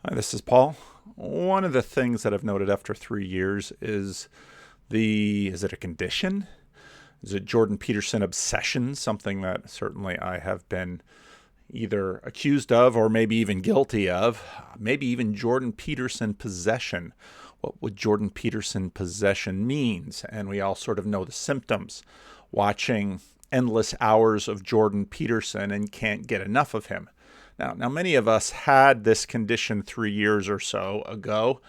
Hi, this is Paul. One of the things that I've noted after 3 years is is it a condition? Is it Jordan Peterson obsession? Something that certainly I have been either accused of or maybe even guilty of. Maybe even Jordan Peterson possession. What would Jordan Peterson possession means? And we all sort of know the symptoms. Watching endless hours of Jordan Peterson and can't get enough of him. Now, many of us had this condition 3 years or so ago,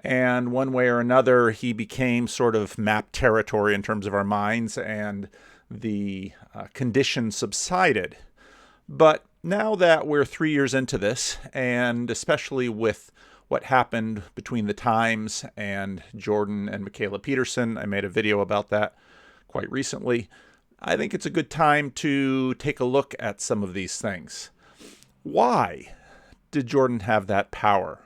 and one way or another, he became sort of map territory in terms of our minds, and the condition subsided. But now that we're 3 years into this, and especially with what happened between the Times and Jordan and Michaela Peterson, I made a video about that quite recently, I think it's a good time to take a look at some of these things. Why did Jordan have that power?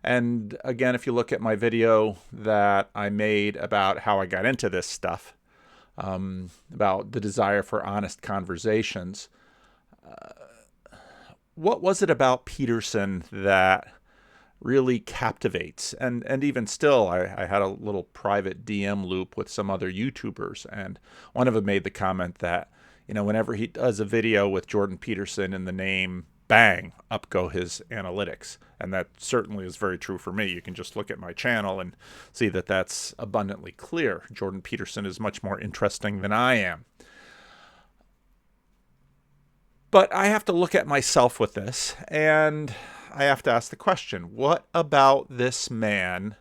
And again, if you look at my video that I made about how I got into this stuff, about the desire for honest conversations, what was it about Peterson that really captivates? And even still, I had a little private DM loop with some other YouTubers, and one of them made the comment that, whenever he does a video with Jordan Peterson in the name, bang, up go his analytics. And that certainly is very true for me. You can just look at my channel and see that that's abundantly clear. Jordan Peterson is much more interesting than I am. But I have to look at myself with this, and I have to ask the question, what about this man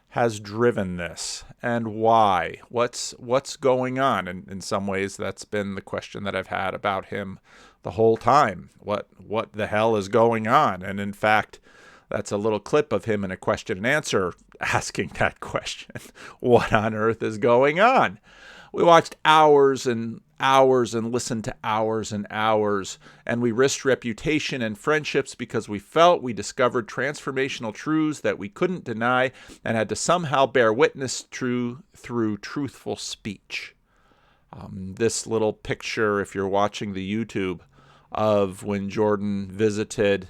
has driven this, and why? What's going on? And in some ways, that's been the question that I've had about him the whole time. What the hell is going on? And in fact, that's a little clip of him in a question and answer asking that question. What on earth is going on? We watched hours and hours and listened to hours and hours, and we risked reputation and friendships because we felt we discovered transformational truths that we couldn't deny and had to somehow bear witness through truthful speech. This little picture, if you're watching the YouTube, of when Jordan visited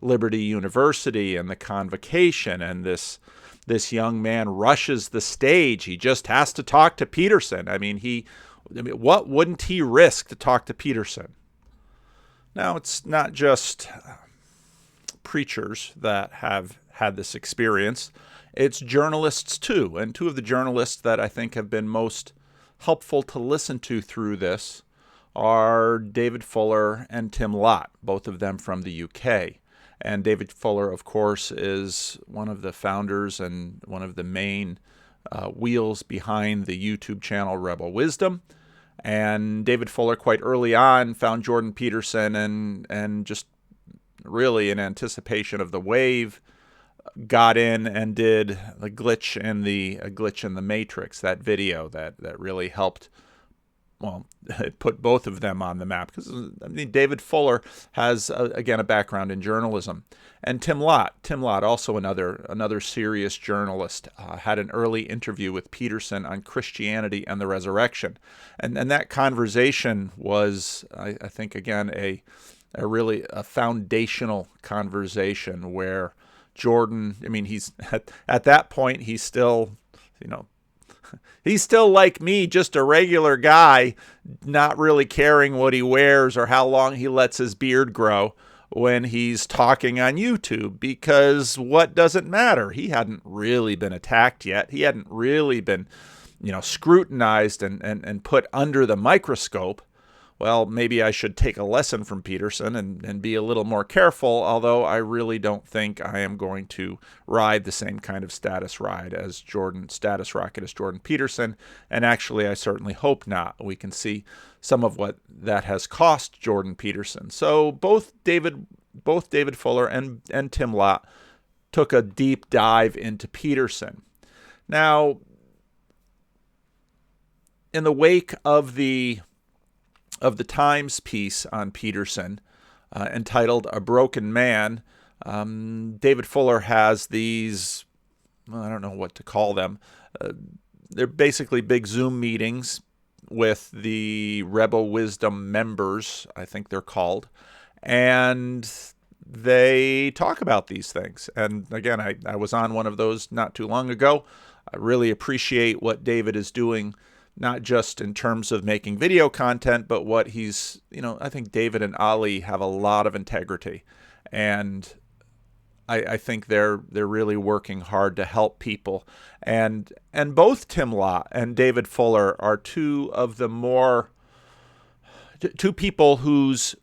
Liberty University and the convocation, and this young man rushes the stage. He just has to talk to Peterson. What wouldn't he risk to talk to Peterson? Now, it's not just preachers that have had this experience. It's journalists too. And two of the journalists that I think have been most helpful to listen to through this are David Fuller and Tim Lott, both of them from the UK. And David Fuller, of course, is one of the founders and one of the main wheels behind the YouTube channel Rebel Wisdom. And David Fuller, quite early on, found Jordan Peterson and just really in anticipation of the wave, got in and did a glitch in the Matrix, that video that really helped. Well, it put both of them on the map because David Fuller has again a background in journalism, and Tim Lott, also another serious journalist, had an early interview with Peterson on Christianity and the resurrection, and that conversation was, I think, again a really foundational conversation where Jordan, he's at that point he's still, he's still like me, just a regular guy, not really caring what he wears or how long he lets his beard grow when he's talking on YouTube, because what doesn't matter? He hadn't really been attacked yet. He hadn't really been, scrutinized and put under the microscope. Well, maybe I should take a lesson from Peterson and be a little more careful, although I really don't think I am going to ride the same kind of status rocket as Jordan Peterson, and actually I certainly hope not. We can see some of what that has cost Jordan Peterson. So both David Fuller and Tim Lott took a deep dive into Peterson. Now, in the wake of the Times piece on Peterson, entitled "A Broken Man," David Fuller has these, I don't know what to call them. They're basically big Zoom meetings with the Rebel Wisdom members, I think they're called. And they talk about these things. And again, I was on one of those not too long ago. I really appreciate what David is doing, not just in terms of making video content, but what he's, I think David and Ali have a lot of integrity. And I think they're really working hard to help people. And both Tim Lott and David Fuller are two people whose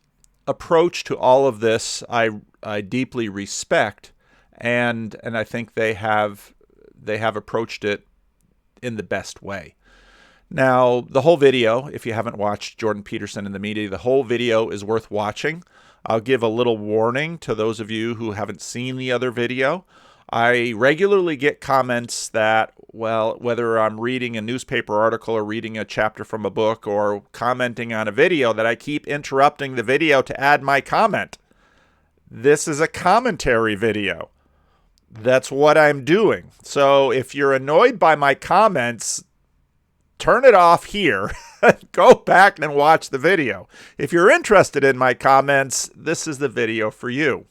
approach to all of this I deeply respect, and I think they have approached it in the best way. Now, the whole video, if you haven't watched Jordan Peterson in the media, the whole video is worth watching. I'll give a little warning to those of you who haven't seen the other video. I regularly get comments that, well, whether I'm reading a newspaper article or reading a chapter from a book or commenting on a video, that I keep interrupting the video to add my comment. This is a commentary video. That's what I'm doing. So if you're annoyed by my comments, turn it off here. Go back and watch the video. If you're interested in my comments, this is the video for you.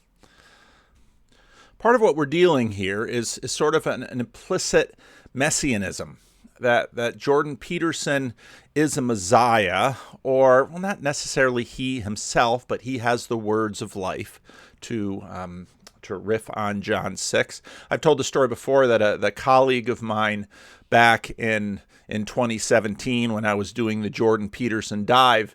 Part of what we're dealing here is sort of an implicit messianism, that Jordan Peterson is a Messiah, or, well, not necessarily he himself, but he has the words of life to riff on John 6. I've told the story before that a colleague of mine back in 2017, when I was doing the Jordan Peterson dive,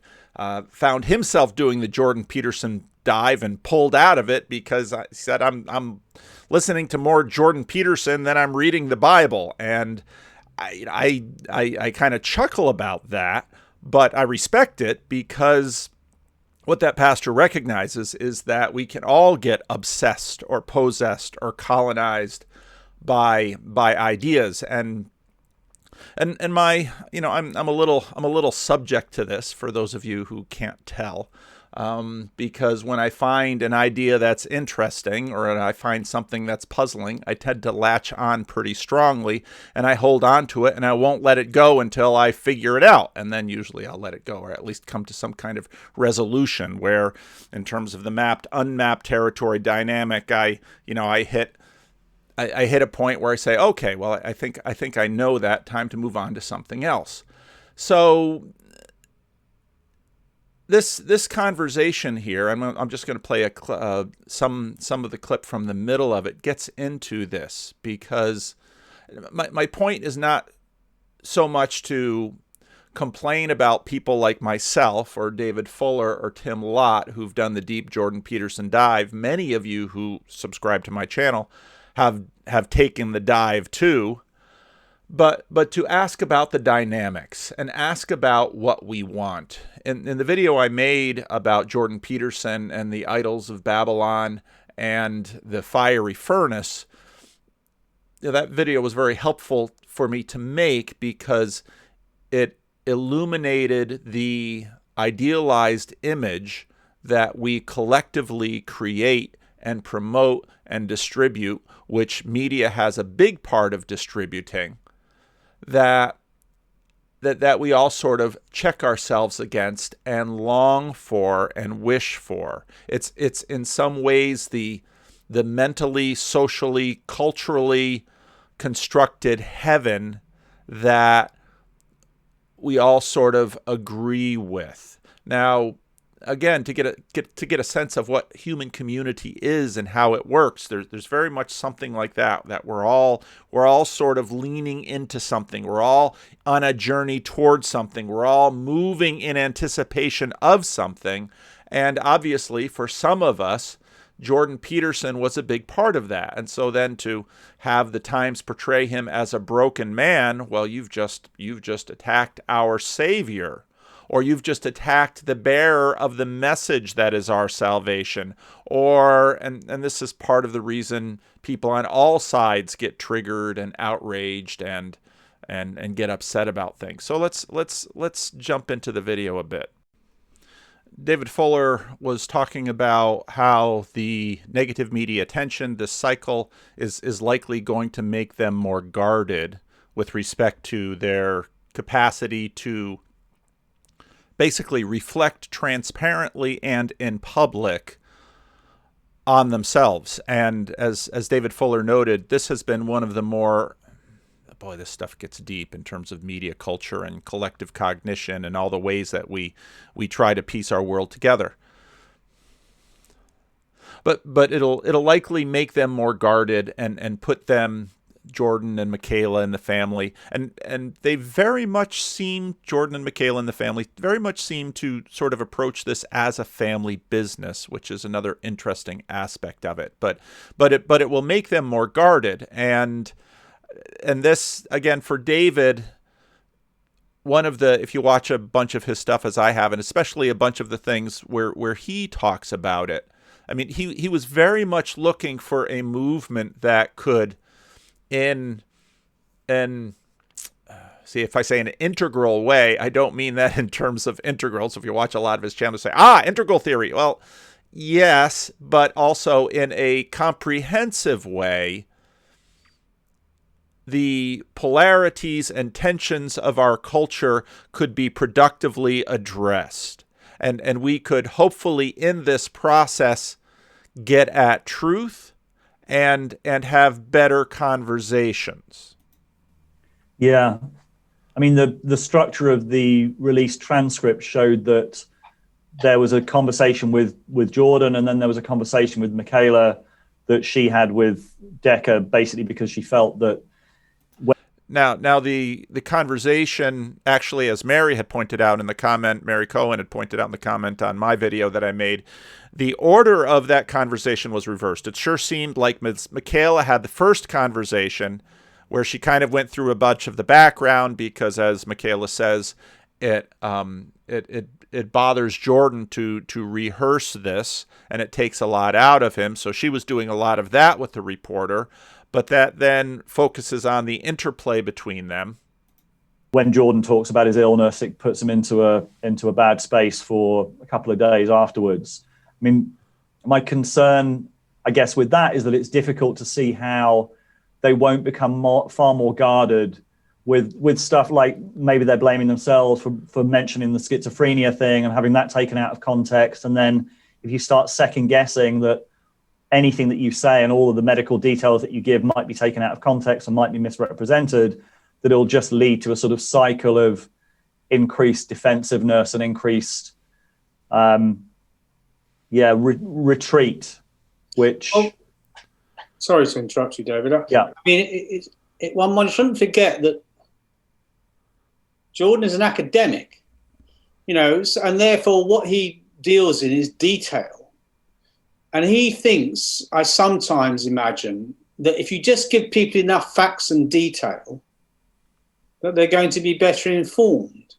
found himself doing the Jordan Peterson dive and pulled out of it because I said, I'm listening to more Jordan Peterson than I'm reading the Bible. And I kind of chuckle about that, but I respect it, because what that pastor recognizes is that we can all get obsessed or possessed or colonized by ideas. And my, I'm a little subject to this, for those of you who can't tell, because when I find an idea that's interesting, or I find something that's puzzling, I tend to latch on pretty strongly, and I hold on to it, and I won't let it go until I figure it out. And then usually I'll let it go, or at least come to some kind of resolution where, in terms of the mapped, unmapped territory dynamic, I hit a point where I say, okay, well, I think I know that, time to move on to something else. So this conversation here, I'm just going to play some of the clip from the middle of it, gets into this, because my point is not so much to complain about people like myself or David Fuller or Tim Lott, who've done the deep Jordan Peterson dive. Many of you who subscribe to my channel have taken the dive too, but to ask about the dynamics and ask about what we want. In the video I made about Jordan Peterson and the idols of Babylon and the fiery furnace, that video was very helpful for me to make, because it illuminated the idealized image that we collectively create and promote and distribute, which media has a big part of distributing, that we all sort of check ourselves against and long for and wish for. It's in some ways the mentally, socially, culturally constructed heaven that we all sort of agree with. Now, again, to get a sense of what human community is and how it works, there's very much something like that we're all sort of leaning into something. We're all on a journey towards something. We're all moving in anticipation of something. And obviously, for some of us, Jordan Peterson was a big part of that. And so then to have the Times portray him as a broken man, well, you've just attacked our Savior. Or you've just attacked the bearer of the message that is our salvation. Or, and this is part of the reason people on all sides get triggered and outraged and get upset about things. So let's jump into the video a bit. David Fuller was talking about how the negative media attention, this cycle, is likely going to make them more guarded with respect to their capacity to basically reflect transparently and in public on themselves. And as David Fuller noted, this has been one of the more, boy, this stuff gets deep in terms of media culture and collective cognition and all the ways that we try to piece our world together. But it'll likely make them more guarded and put them, Jordan and Michaela and the family, and they very much seem, Jordan and Michaela and the family very much seem to sort of approach this as a family business, which is another interesting aspect of it. But it will make them more guarded, and this, again, for David, one of the, if you watch a bunch of his stuff as I have, and especially a bunch of the things where he talks about it, I mean, he was very much looking for a movement that could, see, if I say an integral way, I don't mean that in terms of integrals. If you watch a lot of his channels, say, integral theory. Well, yes, but also in a comprehensive way, the polarities and tensions of our culture could be productively addressed. And we could hopefully in this process get at truth and have better conversations. Yeah. I mean, the structure of the released transcript showed that there was a conversation with Jordan, and then there was a conversation with Michaela that she had with Decker, basically because she felt that Now the conversation, actually, as Mary had pointed out in the comment, Mary Cohen had pointed out in the comment on my video that I made, the order of that conversation was reversed. It sure seemed like Michaela had the first conversation where she kind of went through a bunch of the background because, as Michaela says, it bothers Jordan to rehearse this, and it takes a lot out of him. So she was doing a lot of that with the reporter. But that then focuses on the interplay between them. When Jordan talks about his illness, it puts him into a bad space for a couple of days afterwards. I mean, my concern, I guess, with that is that it's difficult to see how they won't become far more guarded with stuff like maybe they're blaming themselves for mentioning the schizophrenia thing and having that taken out of context. And then if you start second guessing that anything that you say and all of the medical details that you give might be taken out of context and might be misrepresented, that it'll just lead to a sort of cycle of increased defensiveness and increased, retreat, which... Oh, sorry to interrupt you, David. Yeah. I mean, one shouldn't forget that Jordan is an academic, and therefore what he deals in is detail. And he thinks, I sometimes imagine, that if you just give people enough facts and detail, that they're going to be better informed.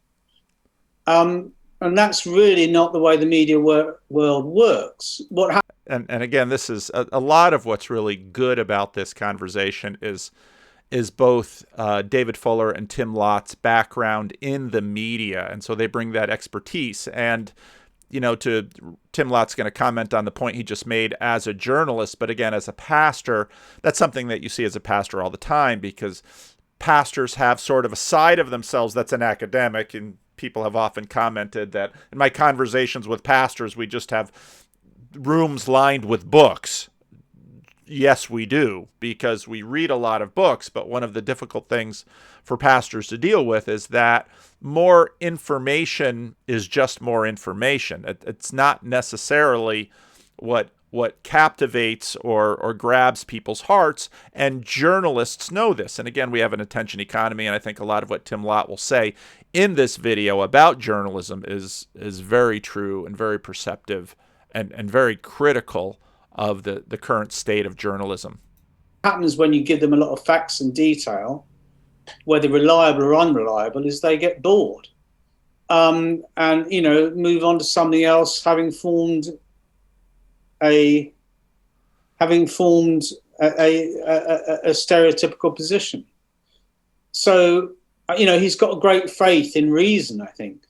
And that's really not the way the media world works. And again, this is a lot of what's really good about this conversation is both David Fuller and Tim Lott's background in the media. And so they bring that expertise. And to Tim Lott's going to comment on the point he just made as a journalist, but again, as a pastor, that's something that you see as a pastor all the time, because pastors have sort of a side of themselves that's an academic, and people have often commented that in my conversations with pastors, we just have rooms lined with books. Yes, we do, because we read a lot of books, but one of the difficult things for pastors to deal with is that more information is just more information. It's not necessarily what captivates or grabs people's hearts, and journalists know this. And again, we have an attention economy, and I think a lot of what Tim Lott will say in this video about journalism is very true and very perceptive and very critical of the current state of journalism. What happens when you give them a lot of facts and detail, whether reliable or unreliable, is they get bored and move on to something else, having formed a stereotypical position. So he's got a great faith in reason, I think,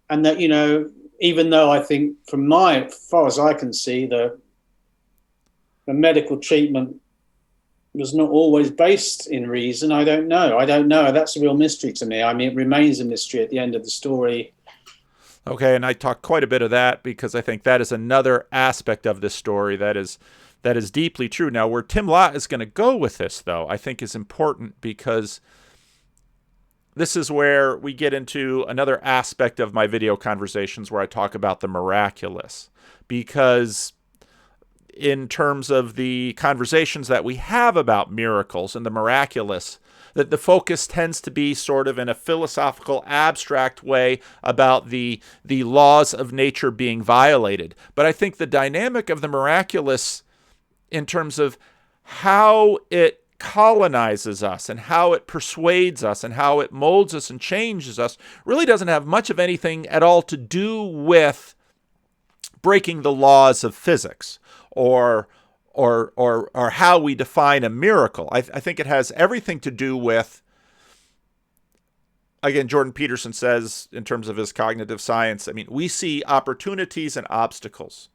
and that even though I think as far as I can see, the medical treatment was not always based in reason. I don't know. That's a real mystery to me. I mean, it remains a mystery at the end of the story Okay, and I talk quite a bit of that because I think that is another aspect of this story that is deeply true. Now, where Tim Lott is going to go with this, though, I think is important, because this is where we get into another aspect of my video conversations where I talk about the miraculous. Because in terms of the conversations that we have about miracles and the miraculous, that the focus tends to be sort of in a philosophical, abstract way about the laws of nature being violated. But I think the dynamic of the miraculous, in terms of how it colonizes us and how it persuades us and how it molds us and changes us, really doesn't have much of anything at all to do with breaking the laws of physics or how we define a miracle. I think it has everything to do with, again, Jordan Peterson says, in terms of his cognitive science, I mean, we see opportunities and obstacles.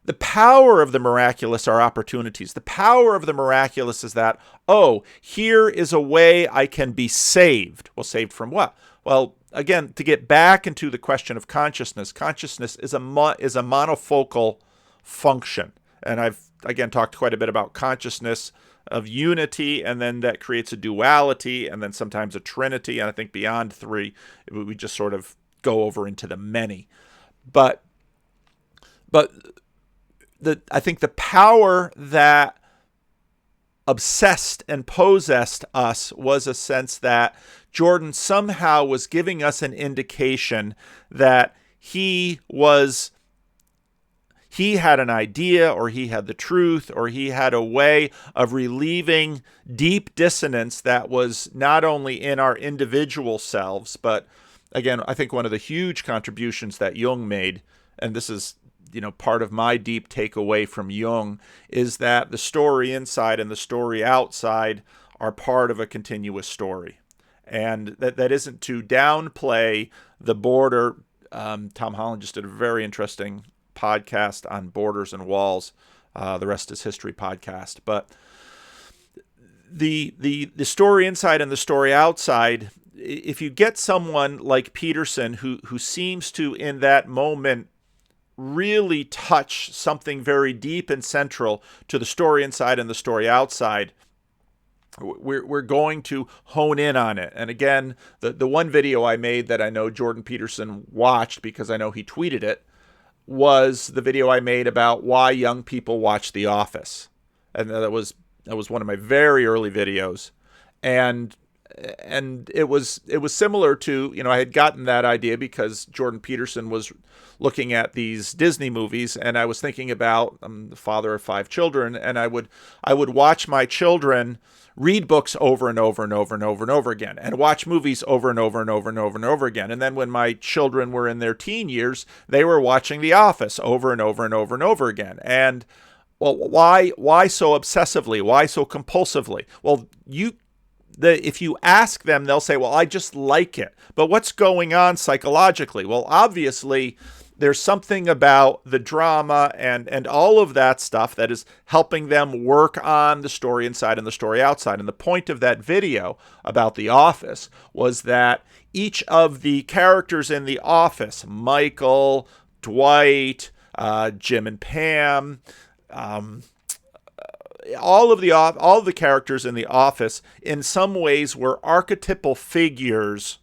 The power of the miraculous are opportunities. The power of the miraculous is that, oh, here is a way I can be saved. Well, saved from what? Well, again, to get back into the question of consciousness, consciousness is a monofocal function. And I've, again, talked quite a bit about consciousness of unity, and then that creates a duality, and then sometimes a trinity. And I think beyond three, we just sort of go over into the many. But I think the power that obsessed and possessed us was a sense that Jordan somehow was giving us an indication that he had an idea, or he had the truth, or he had a way of relieving deep dissonance that was not only in our individual selves, but again, I think one of the huge contributions that Jung made, and this is, part of my deep takeaway from Jung, is that the story inside and the story outside are part of a continuous story. And that isn't to downplay the border. Tom Holland just did a very interesting podcast on borders and walls, the Rest is History podcast. But the story inside and the story outside, if you get someone like Peterson who seems to, in that moment, really touch something very deep and central to the story inside and the story outside, we're going to hone in on it. And again, the one video I made that I know Jordan Peterson watched, because I know he tweeted it, was the video I made about why young people watch The Office. And that was one of my very early videos. And it was similar to, I had gotten that idea because Jordan Peterson was looking at these Disney movies, and I was thinking about, I'm the father of 5 children, and I would watch my children read books over and over and over and over and over again, and watch movies over and over and over and over and over again. And then when my children were in their teen years, they were watching The Office over and over and over and over again. And well, why so obsessively? Why so compulsively? Well, if you ask them, they'll say, well, I just like it. But what's going on psychologically? Well, obviously, there's something about the drama and all of that stuff that is helping them work on the story inside and the story outside. And the point of that video about The Office was that each of the characters in The Office, Michael, Dwight, Jim and Pam, all of the characters in The Office in some ways were archetypal figures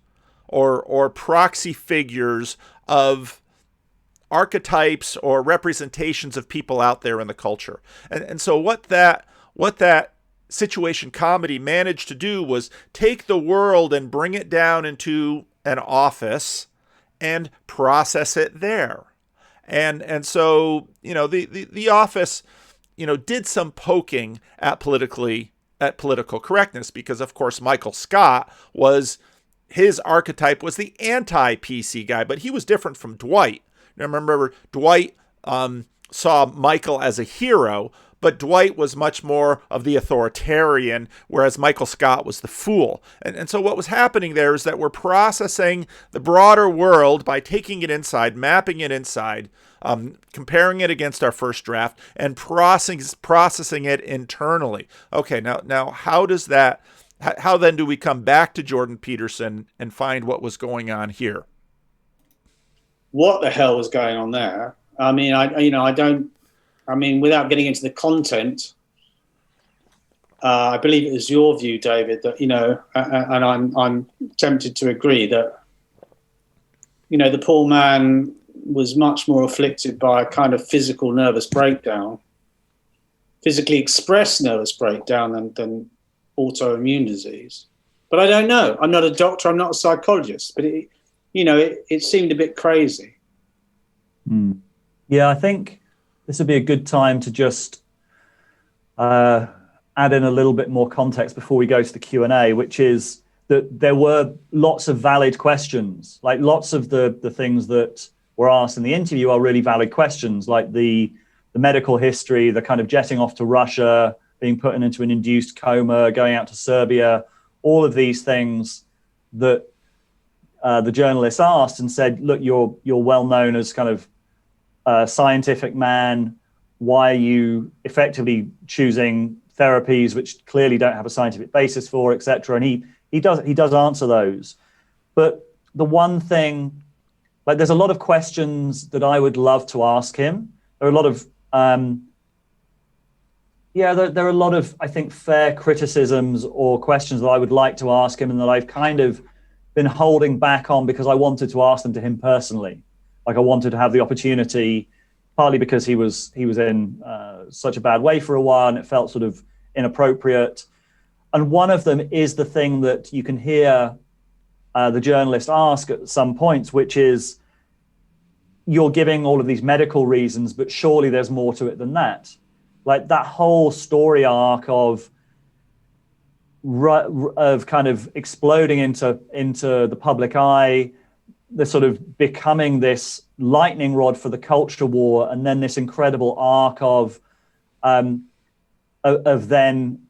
or proxy figures of archetypes or representations of people out there in the culture. And so what that situation comedy managed to do was take the world and bring it down into an office and process it there. And so, the Office, did some poking at political correctness, because of course Michael Scott his archetype was the anti-PC guy, but he was different from Dwight. Now remember, Dwight saw Michael as a hero, but Dwight was much more of the authoritarian, whereas Michael Scott was the fool. And so what was happening there is that we're processing the broader world by taking it inside, mapping it inside, comparing it against our first draft, and processing it internally. Okay, now how then do we come back to Jordan Peterson and find what was going on here? what the hell was going on there. I mean, without getting into the content, I believe it was your view, David, that, and I'm tempted to agree that, the poor man was much more afflicted by a kind of physical nervous breakdown, physically expressed nervous breakdown than autoimmune disease. But I don't know. I'm not a doctor. I'm not a psychologist. But it seemed a bit crazy. Yeah, I think this would be a good time to just add in a little bit more context before we go to the Q&A, which is that there were lots of valid questions. Like, lots of the things that were asked in the interview are really valid questions, like the medical history, the kind of jetting off to Russia, being put into an induced coma, going out to Serbia, all of these things that the journalist asked and said, look, you're well known as kind of a scientific man. Why are you effectively choosing therapies which clearly don't have a scientific basis for, etc.? And he does answer those. But the one thing, like, there's a lot of questions that I would love to ask him. There are a lot of there are a lot of, I think, fair criticisms or questions that I would like to ask him and that I've kind of been holding back on because I wanted to ask them to him personally. Like, I wanted to have the opportunity, partly because he was in such a bad way for a while and it felt sort of inappropriate. And one of them is the thing that you can hear the journalist ask at some points, which is, you're giving all of these medical reasons, but surely there's more to it than that. Like, that whole story arc of kind of exploding into the public eye, the sort of becoming this lightning rod for the culture war, and then this incredible arc of then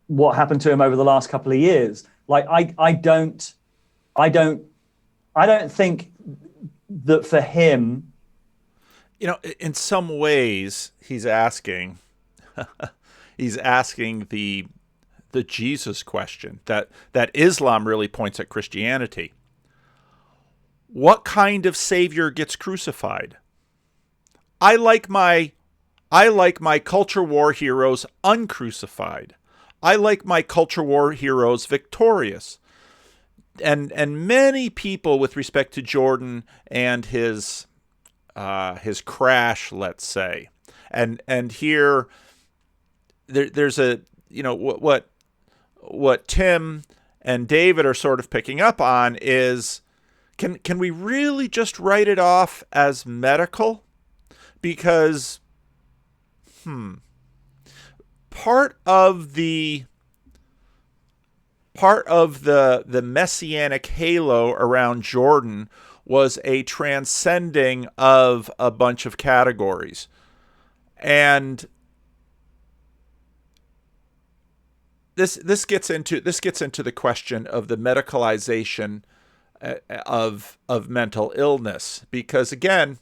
what happened to him over the last couple of years. Like, I don't think that for him, in some ways, he's asking the Jesus question that Islam really points at Christianity. What kind of savior gets crucified? I like my culture war heroes uncrucified. I like my culture war heroes victorious. And many people, with respect to Jordan and his crash, let's say, and here there's a what Tim and David are sort of picking up on is, can we really just write it off as medical? Because part of the messianic halo around Jordan was a transcending of a bunch of categories. And this gets into the question of the medicalization of mental illness, because, again,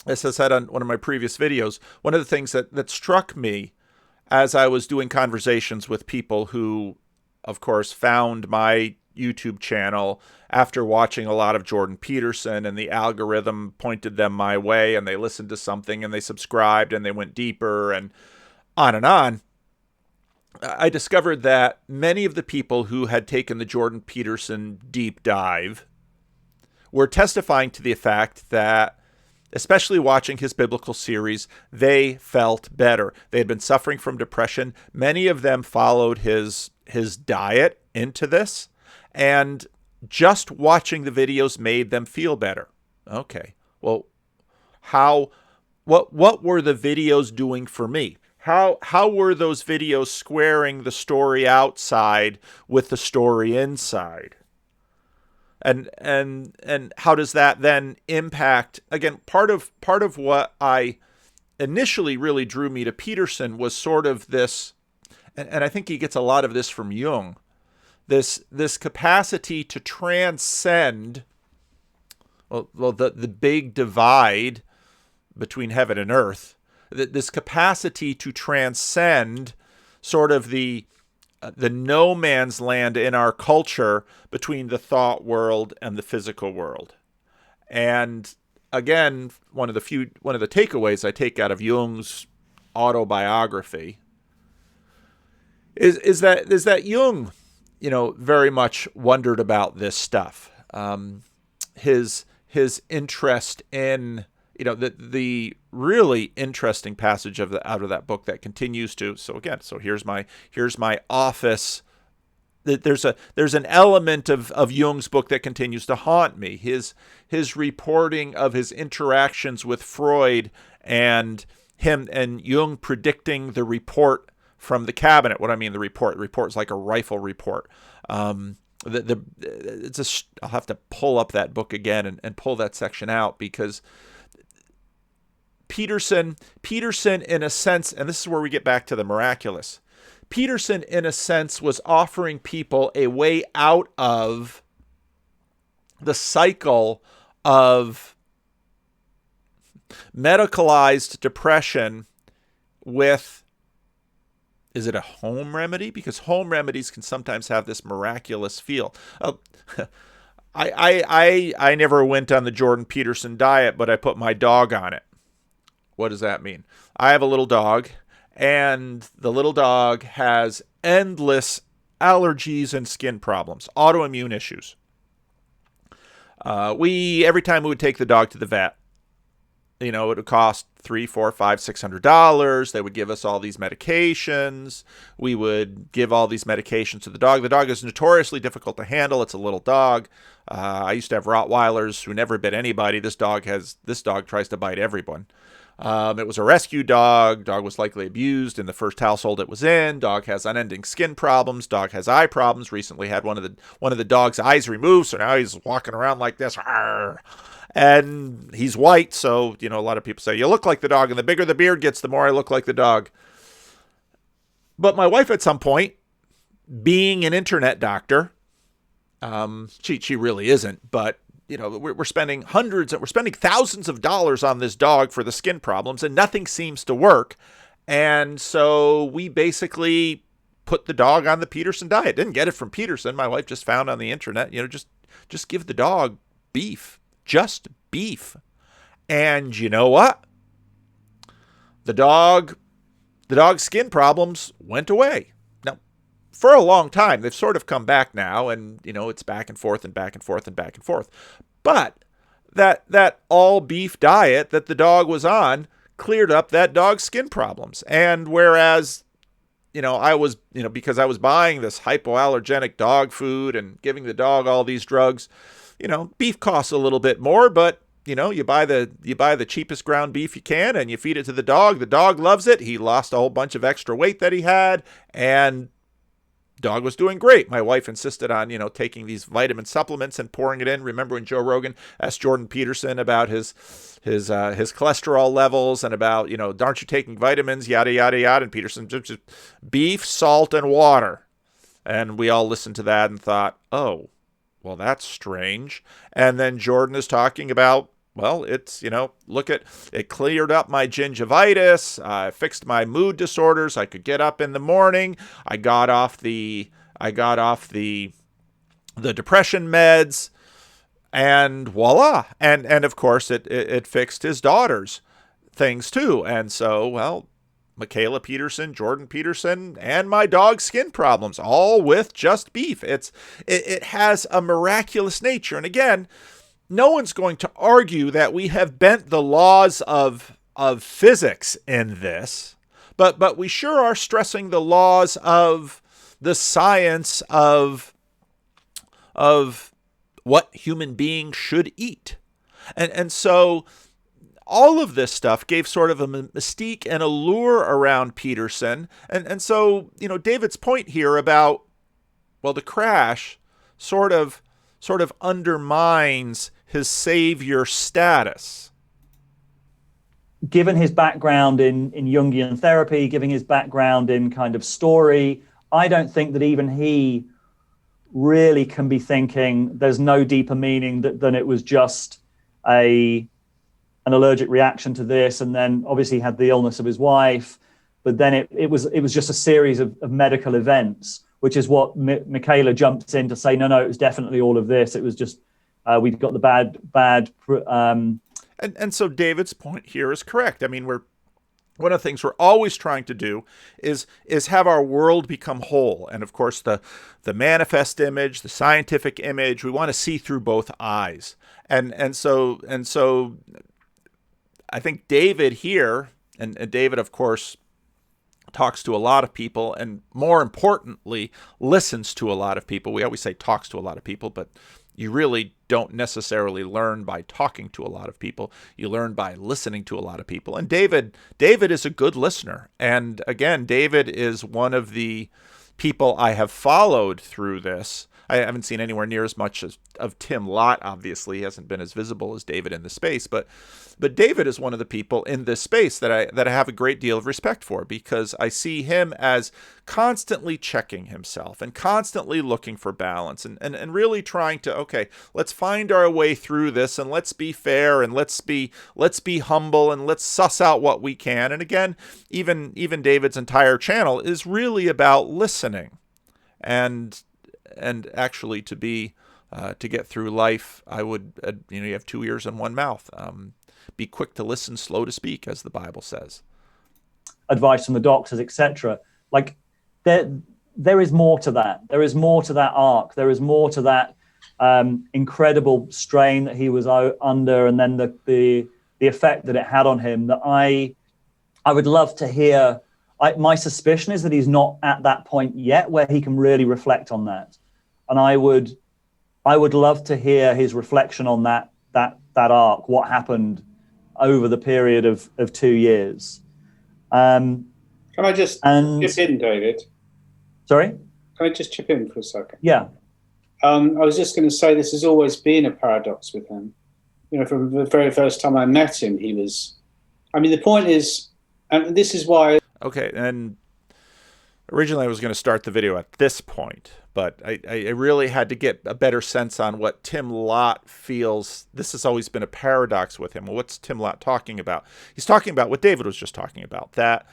as I said on one of my previous videos, one of the things that struck me as I was doing conversations with people who, of course, found my YouTube channel after watching a lot of Jordan Peterson, and the algorithm pointed them my way, and they listened to something and they subscribed and they went deeper and on and on. I discovered that many of the people who had taken the Jordan Peterson deep dive were testifying to the fact that, especially watching his biblical series, they felt better. They had been suffering from depression. Many of them followed his diet into this, and just watching the videos made them feel better. Okay, well, what were the videos doing for me? How were those videos squaring the story outside with the story inside? And how does that then impact? Again, part of what I initially really drew me to Peterson was sort of this, and I think he gets a lot of this from Jung, this capacity to transcend the big divide between heaven and earth, this capacity to transcend sort of the no man's land in our culture between the thought world and the physical world. And again, one of the takeaways I take out of Jung's autobiography is that Jung, very much wondered about this stuff. His interest in, the really interesting passage out of that book that continues to. So here's my office. There's an element of Jung's book that continues to haunt me. His reporting of his interactions with Freud and him and Jung predicting the report from the cabinet. What I mean, the report is like a rifle report. I'll have to pull up that book again and pull that section out, because Peterson in a sense, and this is where we get back to the miraculous. Peterson, in a sense, was offering people a way out of the cycle of medicalized depression with, is it a home remedy? Because home remedies can sometimes have this miraculous feel. I never went on the Jordan Peterson diet, but I put my dog on it. What does that mean? I have a little dog, and the little dog has endless allergies and skin problems, autoimmune issues. Every time we would take the dog to the vet, it would cost $300, $400, $500, $600. They would give us all these medications. We would give all these medications to the dog. The dog is notoriously difficult to handle. It's a little dog. I used to have Rottweilers who never bit anybody. This dog tries to bite everyone. It was a rescue dog. Dog was likely abused in the first household it was in. Dog has unending skin problems. Dog has eye problems. Recently had one of the dog's eyes removed, so now he's walking around like this. Arr! And he's white, so a lot of people say you look like the dog, and the bigger the beard gets, the more I look like the dog. But my wife, at some point, being an internet doctor, she really isn't, but we're spending thousands of dollars on this dog for the skin problems, and nothing seems to work. And so we basically put the dog on the Peterson diet. Didn't get it from Peterson. My wife just found on the internet, just give the dog beef. Just beef. And you know what? The dog's skin problems went away. Now, for a long time, they've sort of come back now, and it's back and forth and back and forth and back and forth. But that all beef diet that the dog was on cleared up that dog's skin problems. And whereas I was, because I was buying this hypoallergenic dog food and giving the dog all these drugs, beef costs a little bit more, but you buy the cheapest ground beef you can and you feed it to the dog. The dog loves it. He lost a whole bunch of extra weight that he had, and dog was doing great. My wife insisted on, taking these vitamin supplements and pouring it in. Remember when Joe Rogan asked Jordan Peterson about his cholesterol levels and about, aren't you taking vitamins, yada, yada, yada. And Peterson just beef, salt, and water. And we all listened to that and thought, oh, well, that's strange. And then Jordan is talking about, well, it's, look at, it cleared up my gingivitis, fixed my mood disorders. I could get up in the morning. I got off the depression meds, and voila. And of course it fixed his daughter's things too. And so, well, Michaela Peterson, Jordan Peterson, and my dog's skin problems, all with just beef. It has a miraculous nature. And again, no one's going to argue that we have bent the laws of physics in this, but we sure are stressing the laws of the science of what human beings should eat. And so all of this stuff gave sort of a mystique and allure around Peterson. And so, David's point here about, well, the crash sort of undermines his savior status. Given his background in Jungian therapy, given his background in kind of story, I don't think that even he really can be thinking there's no deeper meaning than it was just an allergic reaction to this, and then obviously had the illness of his wife, but then it was just a series of medical events, which is what Michaela jumps in to say, no, it was definitely all of this. It was just We've got the bad. And so David's point here is correct. I mean, one of the things we're always trying to do is have our world become whole. And of course, the manifest image, the scientific image, we want to see through both eyes. And so I think David here, and David, of course, talks to a lot of people, and more importantly, listens to a lot of people. We always say talks to a lot of people, but you really don't necessarily learn by talking to a lot of people. You learn by listening to a lot of people. And David is a good listener. And again, David is one of the people I have followed through this. I haven't seen anywhere near as much of Tim Lott, obviously. He hasn't been as visible as David in the space, but David is one of the people in this space that I have a great deal of respect for, because I see him as constantly checking himself and constantly looking for balance and really trying to, okay, let's find our way through this, and let's be fair, and let's be humble, and let's suss out what we can. And again, even David's entire channel is really about listening and actually to get through life. I would, you have 2 ears and 1 mouth. Be quick to listen, slow to speak, as the Bible says. Advice from the doctors, etc. Like there is more to that. There is more to that arc. There is more to that incredible strain that he was under, and then the effect that it had on him. That I would love to hear. My suspicion is that he's not at that point yet where he can really reflect on that. And I would love to hear his reflection on that arc, what happened over the period of 2 years. Can I just chip in, David? Sorry? Can I just chip in for a second? Yeah. I was just going to say this has always been a paradox with him. From the very first time I met him, he was... I mean, the point is, and this is why... Okay, and originally I was going to start the video at this point, but I really had to get a better sense on what Tim Lott feels. This has always been a paradox with him. Well, what's Tim Lott talking about? He's talking about what David was just talking about, that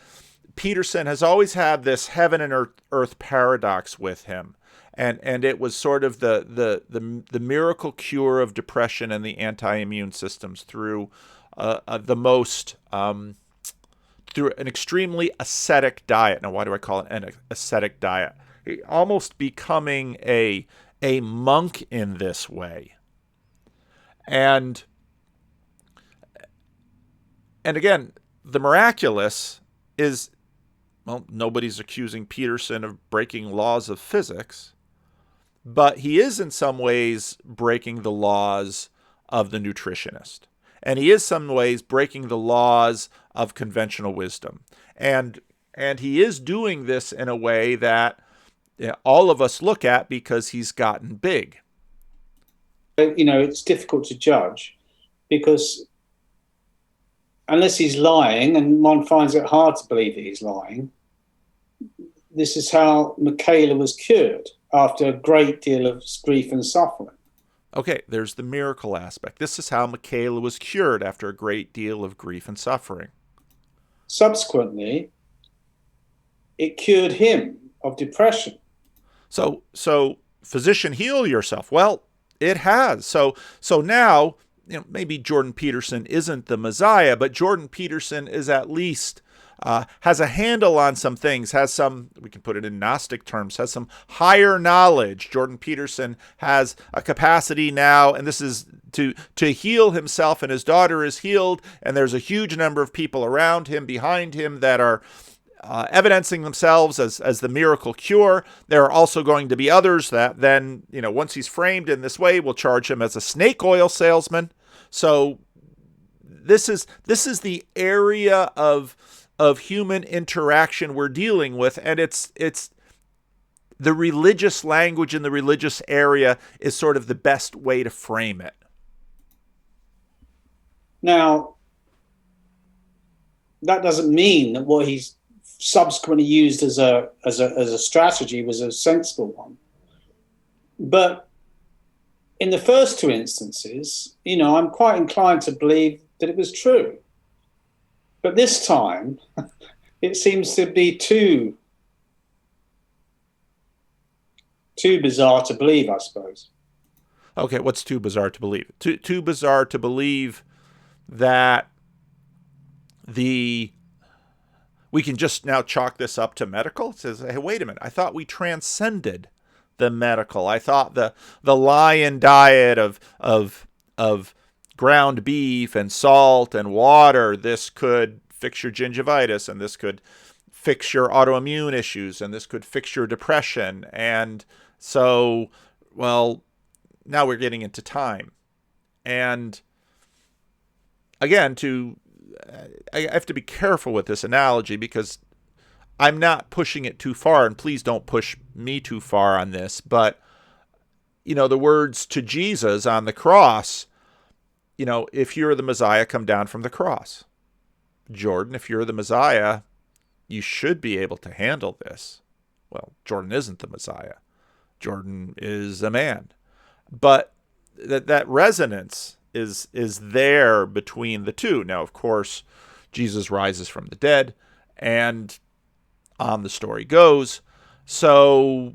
Peterson has always had this heaven and earth paradox with him. And it was sort of the miracle cure of depression and the anti-immune systems through through an extremely ascetic diet. Now, why do I call it an ascetic diet? Almost becoming a monk in this way. And again, the miraculous is, well, nobody's accusing Peterson of breaking laws of physics, but he is in some ways breaking the laws of the nutritionist. And he is some ways breaking the laws of conventional wisdom. And he is doing this in a way that all of us look at because he's gotten big. It's difficult to judge because unless he's lying, and one finds it hard to believe that he's lying, this is how Michaela was cured after a great deal of grief and suffering. Okay, there's the miracle aspect. This is how Michaela was cured after a great deal of grief and suffering. Subsequently, it cured him of depression. So physician, heal yourself. Well, it has. So now, maybe Jordan Peterson isn't the Messiah, but Jordan Peterson is at least has a handle on some things, has some, we can put it in Gnostic terms, has some higher knowledge. Jordan Peterson has a capacity now, and this is to heal himself, and his daughter is healed, and there's a huge number of people around him, behind him, that are evidencing themselves as the miracle cure. There are also going to be others that then, once he's framed in this way, will charge him as a snake oil salesman. So this is the area of human interaction we're dealing with, and it's the religious language in the religious area is sort of the best way to frame it. Now, that doesn't mean that what he's subsequently used as a strategy was a sensible one. But in the first two instances, I'm quite inclined to believe that it was true. But this time, it seems to be too bizarre to believe, I suppose. Okay, what's too bizarre to believe? Too bizarre to believe that we can just now chalk this up to medical. It says, hey, wait a minute. I thought we transcended the medical. I thought the lion diet of ground beef and salt and water, this could fix your gingivitis, and this could fix your autoimmune issues, and this could fix your depression. And so, well, now we're getting into time. And again, I have to be careful with this analogy because I'm not pushing it too far, and please don't push me too far on this. But, the words to Jesus on the cross, if you're the Messiah, come down from the cross. Jordan, if you're the Messiah, you should be able to handle this. Well, Jordan isn't the Messiah. Jordan is a man. But that resonance is there between the two. Now, of course, Jesus rises from the dead, and on the story goes. So,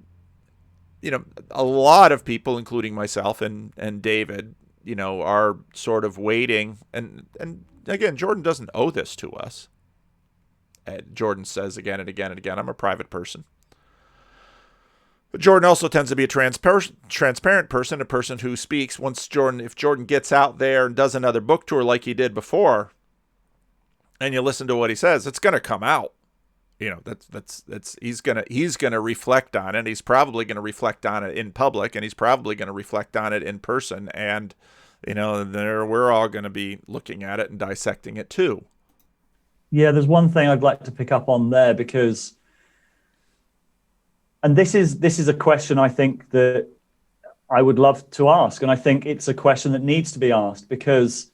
a lot of people, including myself and David, are sort of waiting. And again, Jordan doesn't owe this to us. Jordan says again and again and again, I'm a private person. But Jordan also tends to be a transparent person, a person who speaks. If Jordan gets out there and does another book tour like he did before, and you listen to what he says, it's going to come out. He's gonna reflect on it. He's probably going to reflect on it in public, and he's probably going to reflect on it in person. And we're all going to be looking at it and dissecting it too. Yeah, there's one thing I'd like to pick up on there, because, and this is a question I think that I would love to ask, and I think it's a question that needs to be asked, because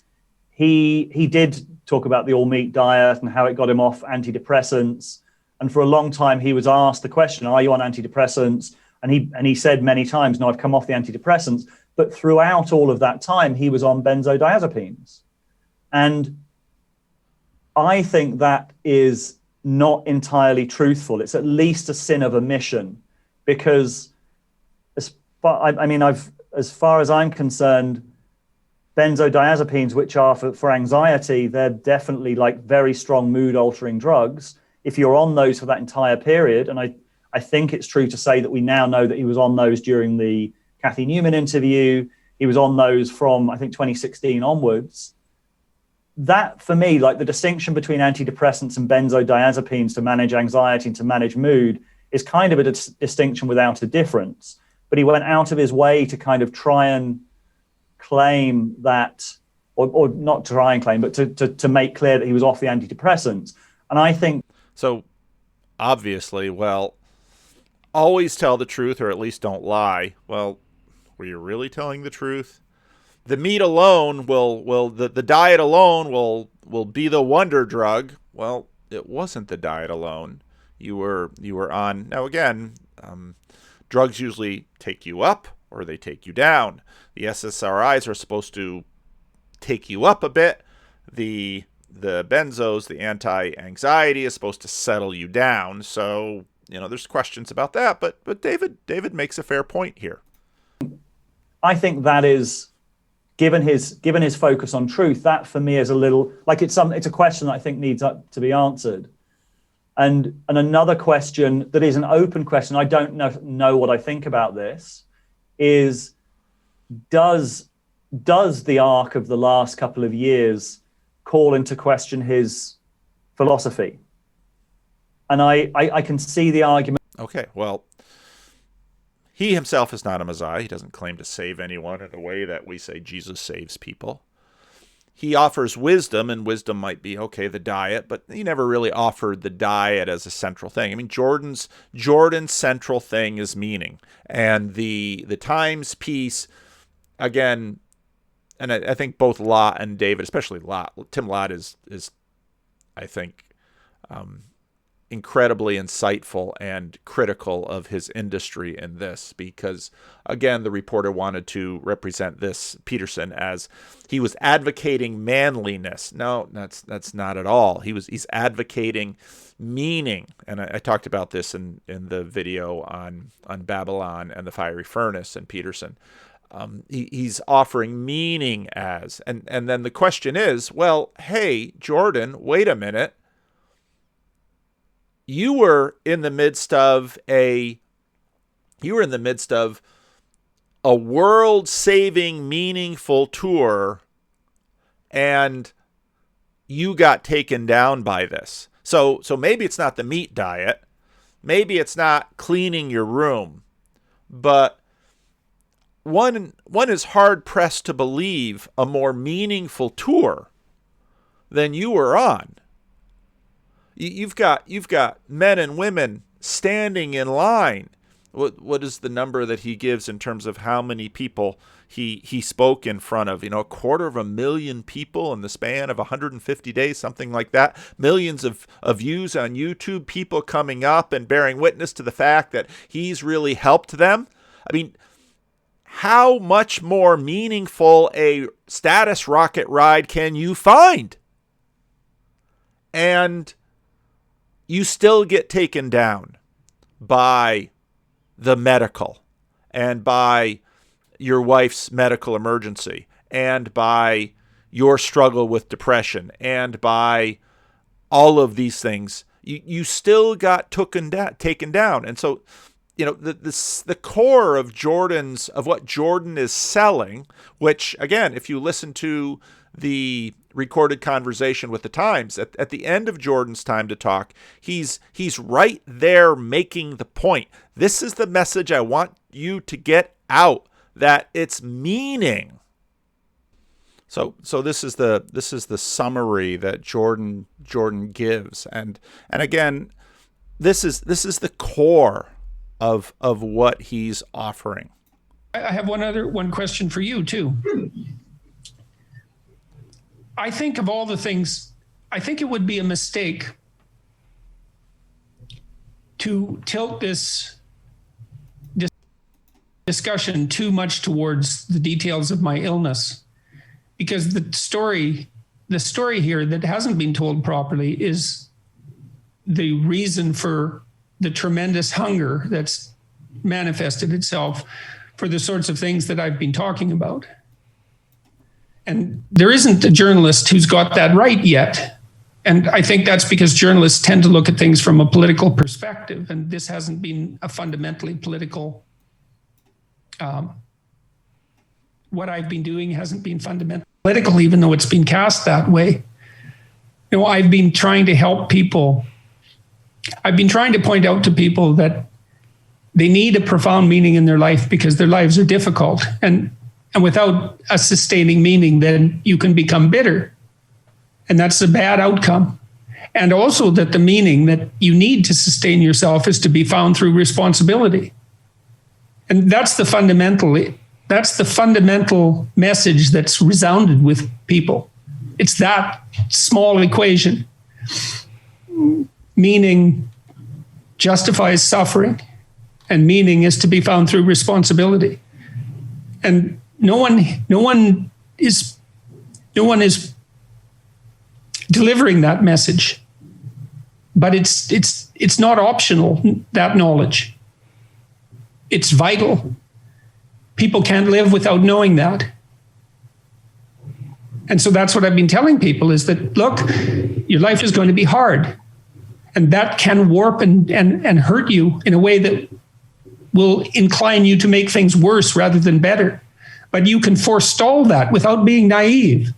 he did talk about the all-meat diet and how it got him off antidepressants, and for a long time he was asked the question, are you on antidepressants? And he said many times, no, I've come off the antidepressants. But throughout all of that time, he was on benzodiazepines. And I think that is not entirely truthful. It's at least a sin of omission, because as far as I'm concerned, benzodiazepines, which are for anxiety, they're definitely like very strong mood altering drugs. If you're on those for that entire period, and I think it's true to say that we now know that he was on those during the Kathy Newman interview. He was on those from, I think, 2016 onwards. That, for me, like the distinction between antidepressants and benzodiazepines to manage anxiety and to manage mood is kind of a distinction without a difference. But he went out of his way to kind of try and claim that, or not try and claim, but to make clear that he was off the antidepressants. And I think... So, obviously, always tell the truth, or at least don't lie. Well, were you really telling the truth? The meat alone the diet alone will be the wonder drug. Well, it wasn't the diet alone. You were on, now again, drugs usually take you up or they take you down. The SSRIs are supposed to take you up a bit. The benzos, the anti-anxiety, is supposed to settle you down. So, there's questions about that, but David makes a fair point here. I think that is, given his focus on truth, that for me is a little like it's a question that I think needs to be answered. And another question that is an open question, I don't know what I think about this, is does the arc of the last couple of years call into question his philosophy? And I can see the argument. Okay, well, he himself is not a Messiah. He doesn't claim to save anyone in a way that we say Jesus saves people. He offers wisdom, and wisdom might be, okay, the diet, but he never really offered the diet as a central thing. I mean, Jordan's central thing is meaning. And the Times piece, again, and I think both Lott and David, especially Lott, Tim Lott is I think, incredibly insightful and critical of his industry in this, because again, the reporter wanted to represent this Peterson as he was advocating manliness. No, that's not at all. He's advocating meaning. And I talked about this in the video on Babylon and the fiery furnace and Peterson. He's offering meaning as, and then the question is, well, hey, Jordan, wait a minute. You were in the midst of a world-saving, meaningful tour, and you got taken down by this. So maybe it's not the meat diet, maybe it's not cleaning your room, but one is hard pressed to believe a more meaningful tour than you were on. You've got men and women standing in line. What is the number that he gives in terms of how many people he spoke in front of? 250,000 people in the span of 150 days, something like that. Millions of views on YouTube, people coming up and bearing witness to the fact that he's really helped them. I mean, how much more meaningful a status rocket ride can you find? And you still get taken down by the medical, and by your wife's medical emergency, and by your struggle with depression, and by all of these things. You still got taken down. And so, the core of what Jordan is selling, which, again, if you listen to the recorded conversation with the Times, at the end of Jordan's time to talk, he's right there making the point. This is the message I want you to get out, that it's meaning. So this is the summary that Jordan gives, and again, this is the core of what he's offering. I have one question for you too. I think of all the things, I think it would be a mistake to tilt this discussion too much towards the details of my illness, because the story here that hasn't been told properly is the reason for the tremendous hunger that's manifested itself for the sorts of things that I've been talking about. And there isn't a journalist who's got that right yet. And I think that's because journalists tend to look at things from a political perspective. And this hasn't been a fundamentally political, what I've been doing hasn't been fundamentally political, even though it's been cast that way. I've been trying to help people. I've been trying to point out to people that they need a profound meaning in their life because their lives are difficult. And without a sustaining meaning, then you can become bitter. And that's a bad outcome. And also that the meaning that you need to sustain yourself is to be found through responsibility. And that's the fundamental message that's resounded with people. It's that small equation. Meaning justifies suffering, and meaning is to be found through responsibility. And no one is delivering that message, but it's not optional, that knowledge. It's vital. People can't live without knowing that. And so that's what I've been telling people, is that, look, your life is going to be hard, and that can warp and hurt you in a way that will incline you to make things worse rather than better. But you can forestall that without being naive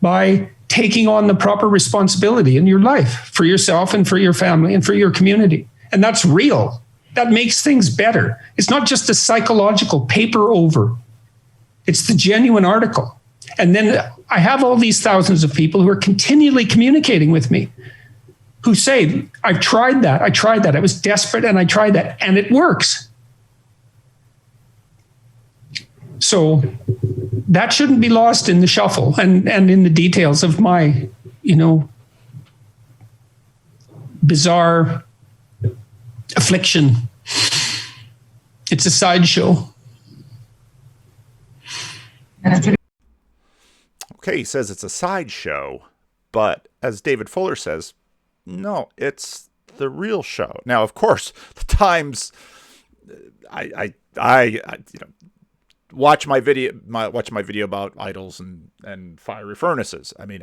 by taking on the proper responsibility in your life for yourself and for your family and for your community. And that's real. That makes things better. It's not just a psychological paper over. It's the genuine article. And then I have all these thousands of people who are continually communicating with me, who say, I've tried that. I was desperate and I tried that, and it works. So that shouldn't be lost in the shuffle and in the details of my, bizarre affliction. It's a sideshow. Okay, he says it's a sideshow, but as David Fuller says, no, it's the real show. Now, of course, the Times, watch my video about idols and fiery furnaces. I mean,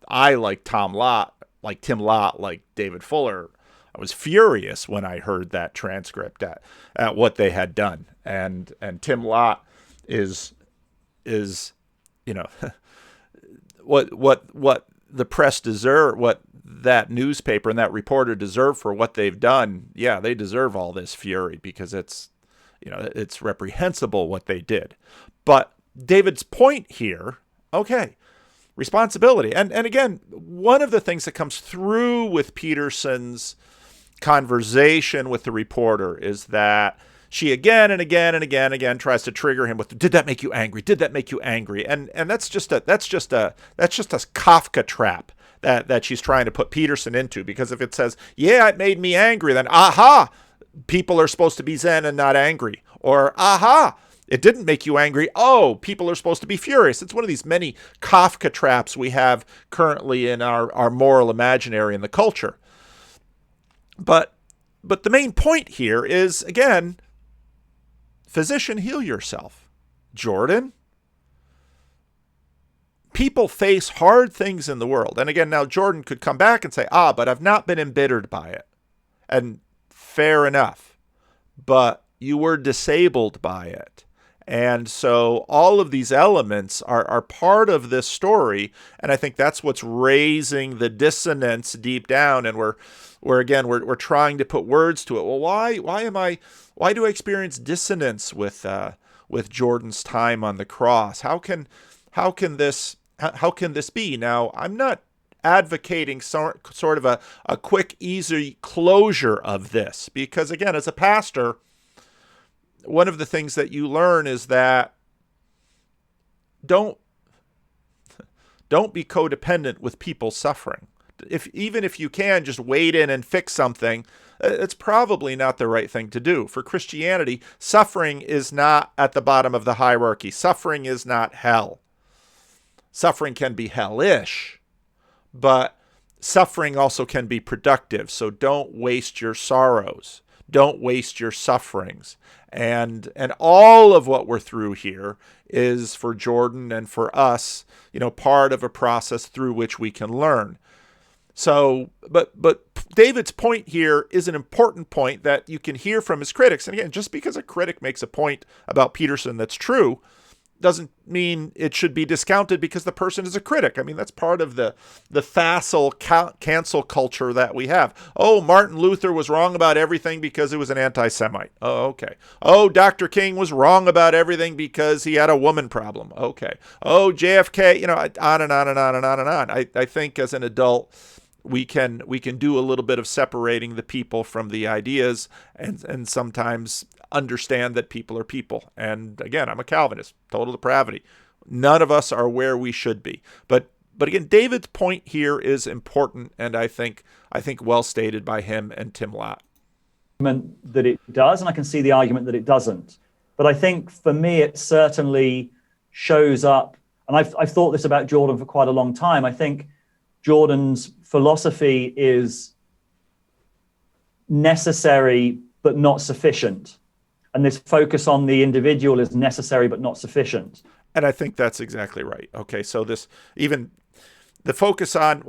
I like Tim Lott, like David Fuller. I was furious when I heard that transcript at what they had done. And Tim Lott is what the press deserve, what that newspaper and that reporter deserve for what they've done. Yeah, they deserve all this fury because it's reprehensible what they did. But David's point here, okay, responsibility. And again, one of the things that comes through with Peterson's conversation with the reporter is that she again and again and again tries to trigger him with, did that make you angry? Did that make you angry? And that's just a Kafka trap that she's trying to put Peterson into, because if it says, yeah, it made me angry, then aha, people are supposed to be zen and not angry. Or aha, it didn't make you angry. Oh, people are supposed to be furious. It's one of these many Kafka traps we have currently in our moral imaginary in the culture. But the main point here is, again, physician, heal yourself. Jordan, people face hard things in the world. And again, now Jordan could come back and say, but I've not been embittered by it. And fair enough. But you were disabled by it. And so all of these elements are part of this story. And I think that's what's raising the dissonance deep down. And we're trying to put words to it. Well, why do I experience dissonance with Jordan's time on the cross? How can this be? Now, I'm not advocating sort of a quick, easy closure of this, because again, as a pastor, one of the things that you learn is that don't be codependent with people suffering. Even if you can just wade in and fix something, it's probably not the right thing to do. For Christianity, suffering is not at the bottom of the hierarchy. Suffering is not hell. Suffering can be hellish, but suffering also can be productive. So don't waste your sorrows. Don't waste your sufferings. And all of what we're through here is for Jordan and for us, part of a process through which we can learn. So, but David's point here is an important point that you can hear from his critics. And again, just because a critic makes a point about Peterson that's true doesn't mean it should be discounted because the person is a critic. I mean, that's part of the facile cancel culture that we have. Oh, Martin Luther was wrong about everything because it was an anti-Semite. Oh, okay. Oh, Dr. King was wrong about everything because he had a woman problem. Okay. Oh, JFK, on and on and on and on and on. I think as an adult, we can do a little bit of separating the people from the ideas and sometimes understand that people are people. And again, I'm a Calvinist, total depravity. None of us are where we should be. But again, David's point here is important, and I think well stated by him and Tim Lott. That it does, and I can see the argument that it doesn't. But I think for me, it certainly shows up, and I've thought this about Jordan for quite a long time. I think Jordan's philosophy is necessary but not sufficient. And this focus on the individual is necessary but not sufficient. And I think that's exactly right. Okay, so this, even the focus on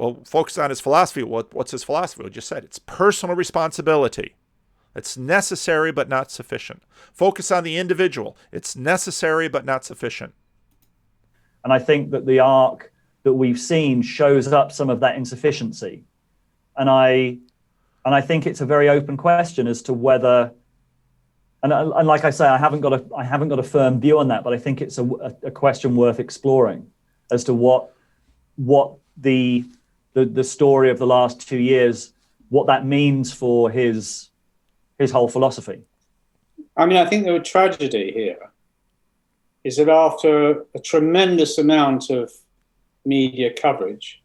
his philosophy, what's his philosophy? We just said it's personal responsibility. It's necessary but not sufficient. Focus on the individual. It's necessary but not sufficient. And I think that the arc that we've seen shows up some of that insufficiency. And I think it's a very open question as to whether, and like I say, I haven't got a firm view on that, but I think it's a question worth exploring as to what the story of the last 2 years, what that means for his whole philosophy. I mean, I think the tragedy here is that after a tremendous amount of media coverage,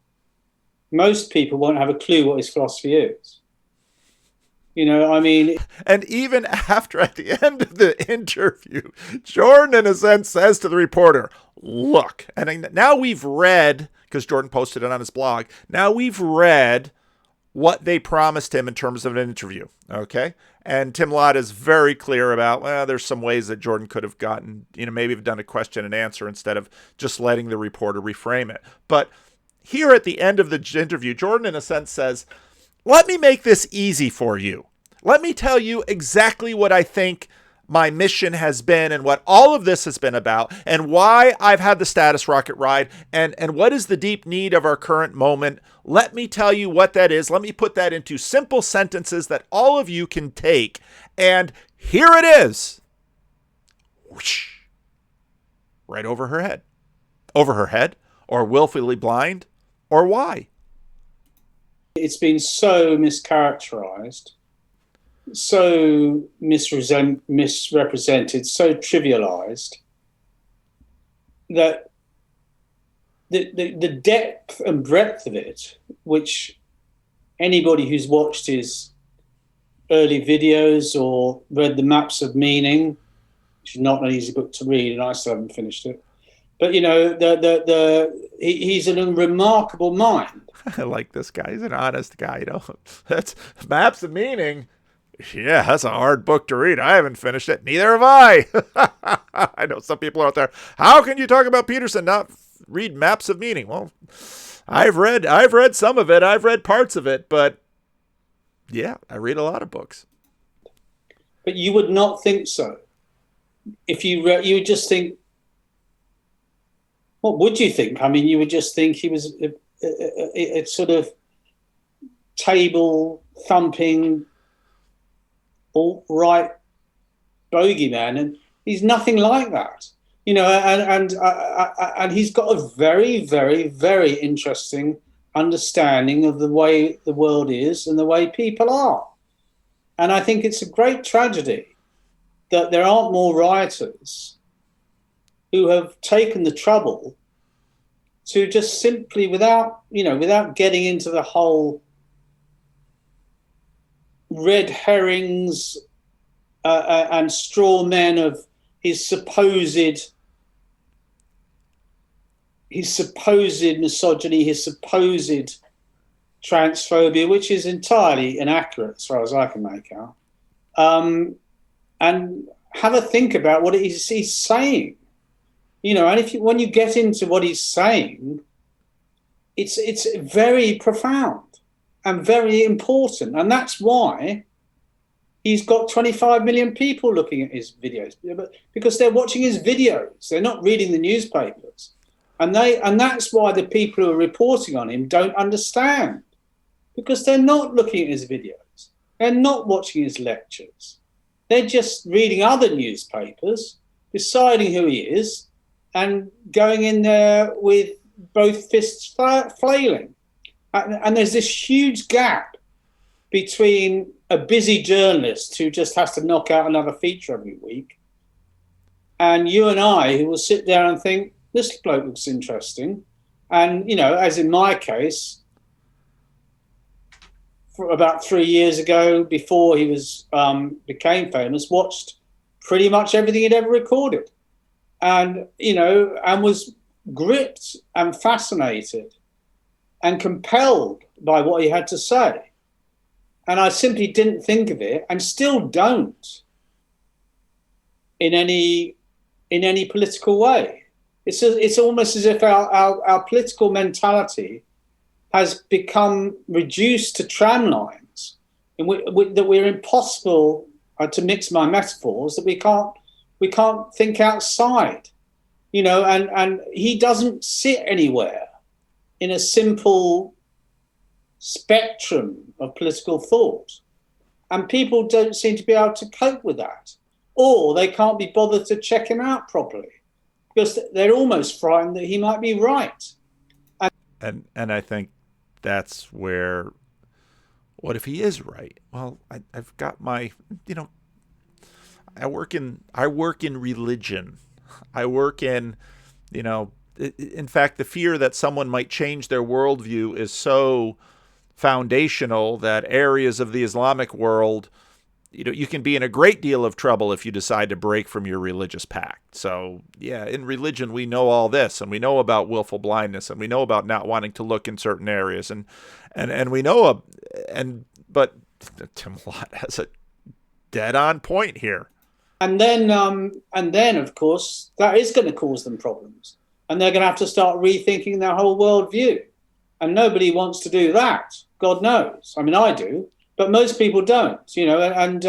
most people won't have a clue what his philosophy is. And even after, at the end of the interview, Jordan, in a sense, says to the reporter, look, and now we've read, because Jordan posted it on his blog, now we've read what they promised him in terms of an interview. Okay. And Tim Lott is very clear about, well, there's some ways that Jordan could have gotten, maybe have done a question and answer instead of just letting the reporter reframe it. But here at the end of the interview, Jordan, in a sense, says, let me make this easy for you. Let me tell you exactly what I think my mission has been and what all of this has been about and why I've had the status rocket ride and what is the deep need of our current moment. Let me tell you what that is. Let me put that into simple sentences that all of you can take. And here it is. Whoosh. Right over her head. Over her head, or willfully blind, or why? It's been so mischaracterized, so misrepresented, so trivialized, that the depth and breadth of it, which anybody who's watched his early videos or read the Maps of Meaning, which is not an easy book to read, and I still haven't finished it, but he's a remarkable mind. I like this guy. He's an honest guy. That's Maps of Meaning. Yeah, that's a hard book to read. I haven't finished it. Neither have I. I know some people out there. How can you talk about Peterson, not read Maps of Meaning? Well, I've read some of it. I've read parts of it, but yeah, I read a lot of books. But you would not think so. If you would just think, what would you think? I mean, you would just think he was a sort of table thumping, alt-right bogeyman, and he's nothing like that, and he's got a very, very, very interesting understanding of the way the world is and the way people are. And I think it's a great tragedy that there aren't more writers who have taken the trouble to just simply, without getting into the whole red herrings and straw men of his supposed misogyny, his supposed transphobia, which is entirely inaccurate as far as I can make out, and have a think about what it is he's saying. And when you get into what he's saying, it's very profound and very important, and that's why he's got 25 million people looking at his videos, because they're watching his videos. They're not reading the newspapers, and that's why the people who are reporting on him don't understand, because they're not looking at his videos. They're not watching his lectures. They're just reading other newspapers, deciding who he is, and going in there with both fists flailing. And there's this huge gap between a busy journalist who just has to knock out another feature every week and you and I, who will sit there and think, this bloke looks interesting. And, as in my case, for about 3 years ago, before he became famous, watched pretty much everything he'd ever recorded. And, and was gripped and fascinated and compelled by what he had to say. And I simply didn't think of it, and still don't, in any political way. It's almost as if our political mentality has become reduced to tram lines, and that we're impossible, to mix my metaphors, that we can't think outside, and he doesn't sit anywhere in a simple spectrum of political thought. And people don't seem to be able to cope with that, or they can't be bothered to check him out properly because they're almost frightened that he might be right. And I think that's where, what if he is right? Well, I've got my, I work in religion. I work in, in fact, the fear that someone might change their worldview is so foundational that areas of the Islamic world you can be in a great deal of trouble if you decide to break from your religious pact. So, yeah, in religion, we know all this, and we know about willful blindness, and we know about not wanting to look in certain areas, and we know, but Tim Lott has a dead-on point here. And then, of course, that is going to cause them problems, and they're going to have to start rethinking their whole worldview, and nobody wants to do that. God knows. I mean, I do. But most people don't, and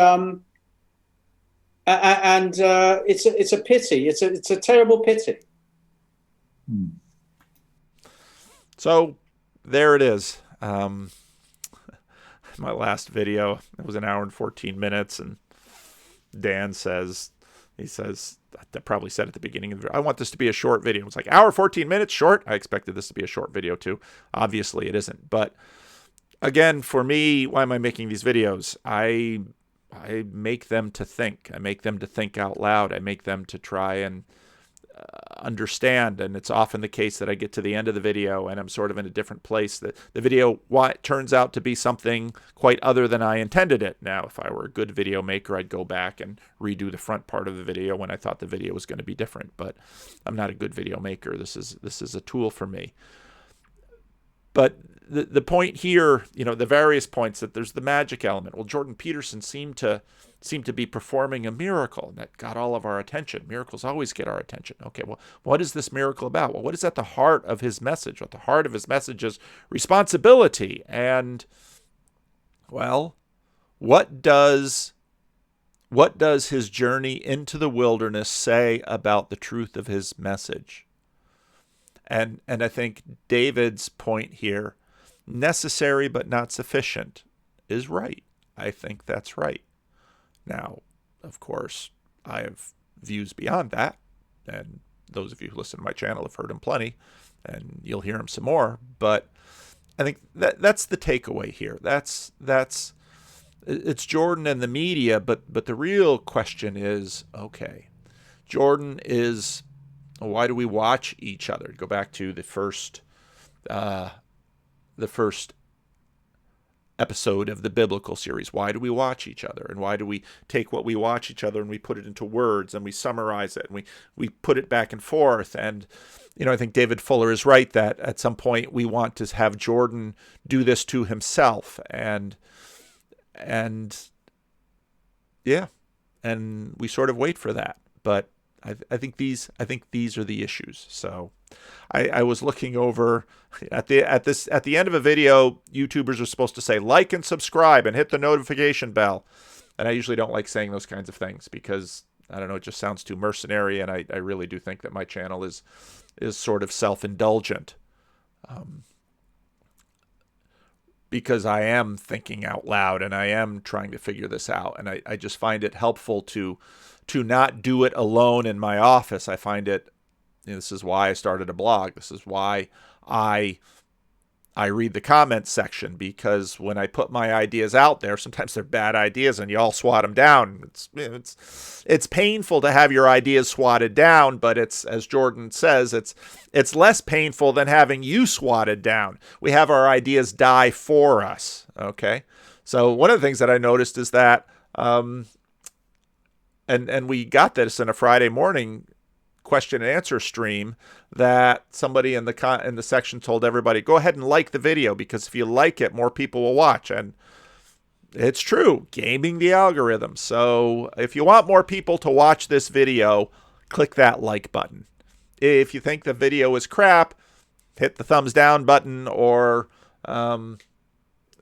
it's a pity. It's a terrible pity. So there it is. My last video, it was an hour and 14 minutes, and Dan says, I probably said at the beginning of the video, I want this to be a short video. It's like hour 14 minutes short. I expected this to be a short video too. Obviously, it isn't, but. Again, for me, why am I making these videos? I make them to think. I make them to think out loud. I make them to try and understand. And it's often the case that I get to the end of the video and I'm sort of in a different place. That the video turns out to be something quite other than I intended it. Now, if I were a good video maker, I'd go back and redo the front part of the video when I thought the video was going to be different. But I'm not a good video maker. This is a tool for me. But the point here, the various points, that there's the magic element. Well, Jordan Peterson seemed to be performing a miracle that got all of our attention. Miracles always get our attention. Okay, well, what is this miracle about? Well, what is at the heart of his message? At the heart of his message is responsibility. And, well, what does his journey into the wilderness say about the truth of his message? And I think David's point here, necessary but not sufficient, is right. I think that's right. Now, of course, I have views beyond that, and those of you who listen to my channel have heard him plenty, and you'll hear him some more. But I think that's the takeaway here. It's Jordan and the media, but the real question is, okay, Jordan is. Why do we watch each other? Go back to the first episode of the biblical series. Why do we watch each other? And why do we take what we watch each other and we put it into words and we summarize it and we put it back and forth? And, I think David Fuller is right that at some point we want to have Jordan do this to himself. And yeah, and we sort of wait for that. But I think these are the issues. So I was looking over at the end of a video, YouTubers are supposed to say like and subscribe and hit the notification bell. And I usually don't like saying those kinds of things because I don't know, it just sounds too mercenary, and I really do think that my channel is sort of self-indulgent. Because I am thinking out loud and I am trying to figure this out, and I just find it helpful to not do it alone in my office. I find it, this is why I started a blog. This is why I read the comments section, because when I put my ideas out there, sometimes they're bad ideas and you all swat them down. It's painful to have your ideas swatted down, but it's, as Jordan says, it's less painful than having you swatted down. We have our ideas die for us. Okay. So one of the things that I noticed is that, and we got this in a Friday morning question and answer stream, that somebody in the section told everybody, go ahead and like the video, because if you like it, more people will watch. And it's true, gaming the algorithm. So if you want more people to watch this video, click that like button. If you think the video is crap, hit the thumbs down button, or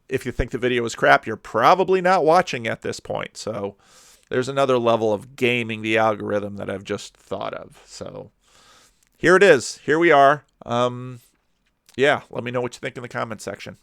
if you think the video is crap, you're probably not watching at this point. So there's another level of gaming the algorithm that I've just thought of. So here it is. Here we are. Yeah, let me know what you think in the comment section.